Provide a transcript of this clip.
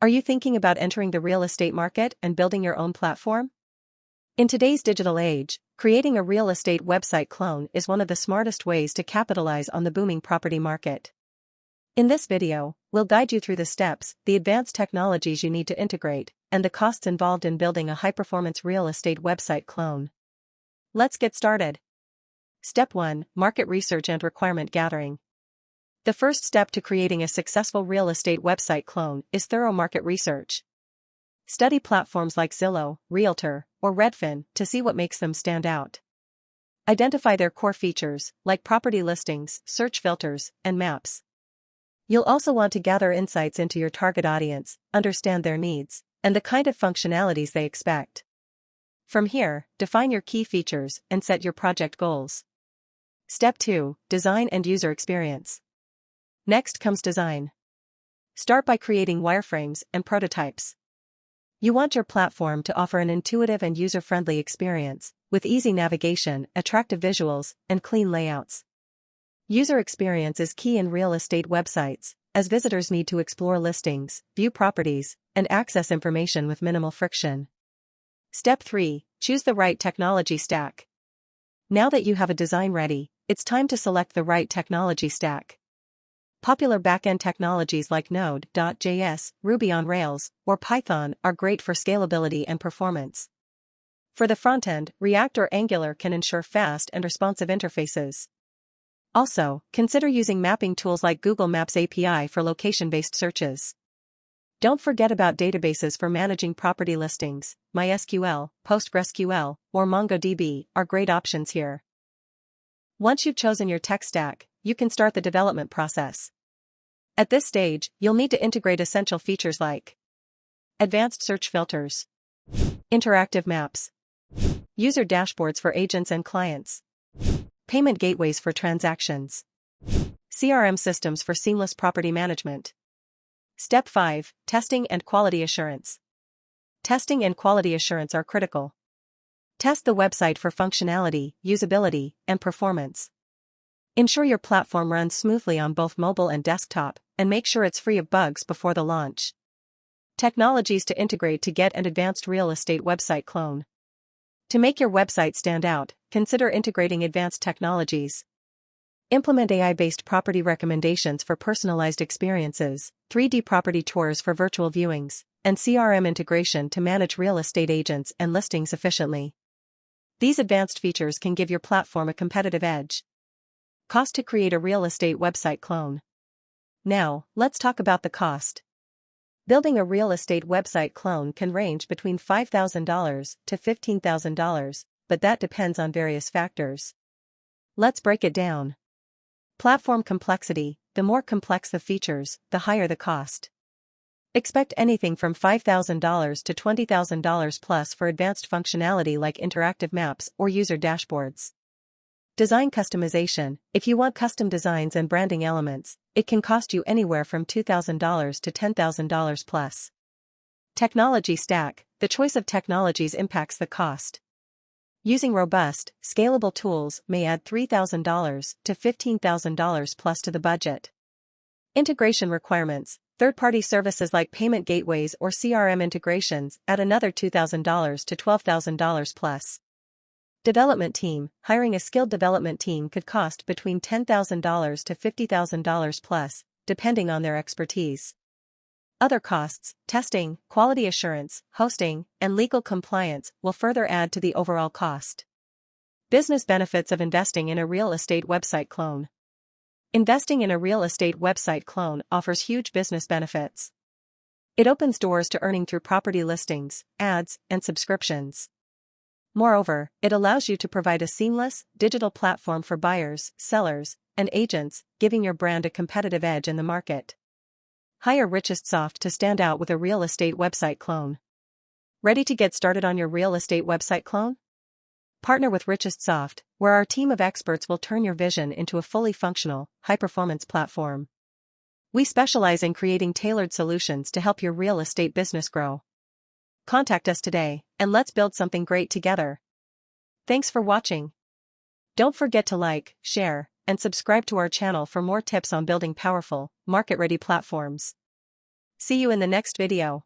Are you thinking about entering the real estate market and building your own platform? In today's digital age, creating a real estate website clone is one of the smartest ways to capitalize on the booming property market. In this video, we'll guide you through the steps, the advanced technologies you need to integrate, and the costs involved in building a high-performance real estate website clone. Let's get started. Step 1: Market research and requirement gathering. The first step to creating a successful real estate website clone is thorough market research. Study platforms like Zillow, Realtor, or Redfin to see what makes them stand out. Identify their core features, like property listings, search filters, and maps. You'll also want to gather insights into your target audience, understand their needs, and the kind of functionalities they expect. From here, define your key features and set your project goals. Step 2: Design and user experience. Next comes design. Start by creating wireframes and prototypes. You want your platform to offer an intuitive and user-friendly experience, with easy navigation, attractive visuals, and clean layouts. User experience is key in real estate websites, as visitors need to explore listings, view properties, and access information with minimal friction. Step 3: Choose the right technology stack. Now that you have a design ready, it's time to select the right technology stack. Popular backend technologies like Node.js, Ruby on Rails, or Python are great for scalability and performance. For the frontend, React or Angular can ensure fast and responsive interfaces. Also, consider using mapping tools like Google Maps API for location-based searches. Don't forget about databases for managing property listings. MySQL, PostgreSQL, or MongoDB are great options here. Once you've chosen your tech stack, you can start the development process. At this stage, you'll need to integrate essential features like advanced search filters, interactive maps, user dashboards for agents and clients, payment gateways for transactions, CRM systems for seamless property management. Step 5: Testing and quality assurance. Testing and quality assurance are critical. Test the website for functionality, usability, and performance. Ensure your platform runs smoothly on both mobile and desktop, and make sure it's free of bugs before the launch. Technologies to integrate to get an advanced real estate website clone. To make your website stand out, consider integrating advanced technologies. Implement AI-based property recommendations for personalized experiences, 3D property tours for virtual viewings, and CRM integration to manage real estate agents and listings efficiently. These advanced features can give your platform a competitive edge. Cost to create a real estate website clone. Now, let's talk about the cost. Building a real estate website clone can range between $5,000 to $15,000, but that depends on various factors. Let's break it down. Platform complexity: the more complex the features, the higher the cost. Expect anything from $5,000 to $20,000 plus for advanced functionality like interactive maps or user dashboards. Design customization: if you want custom designs and branding elements, it can cost you anywhere from $2,000 to $10,000 plus. Technology stack: the choice of technologies impacts the cost. Using robust, scalable tools may add $3,000 to $15,000 plus to the budget. Integration requirements: third-party services like payment gateways or CRM integrations add another $2,000 to $12,000 plus. Development team: hiring a skilled development team could cost between $10,000 to $50,000 plus, depending on their expertise. Other costs: testing, quality assurance, hosting, and legal compliance will further add to the overall cost. Business benefits of investing in a real estate website clone. Investing in a real estate website clone offers huge business benefits. It opens doors to earning through property listings, ads, and subscriptions. Moreover, it allows you to provide a seamless, digital platform for buyers, sellers, and agents, giving your brand a competitive edge in the market. Hire RichestSoft to stand out with a real estate website clone. Ready to get started on your real estate website clone? Partner with RichestSoft, where our team of experts will turn your vision into a fully functional, high-performance platform. We specialize in creating tailored solutions to help your real estate business grow. Contact us today, and let's build something great together. Thanks for watching. Don't forget to like, share, and subscribe to our channel for more tips on building powerful, market-ready platforms. See you in the next video.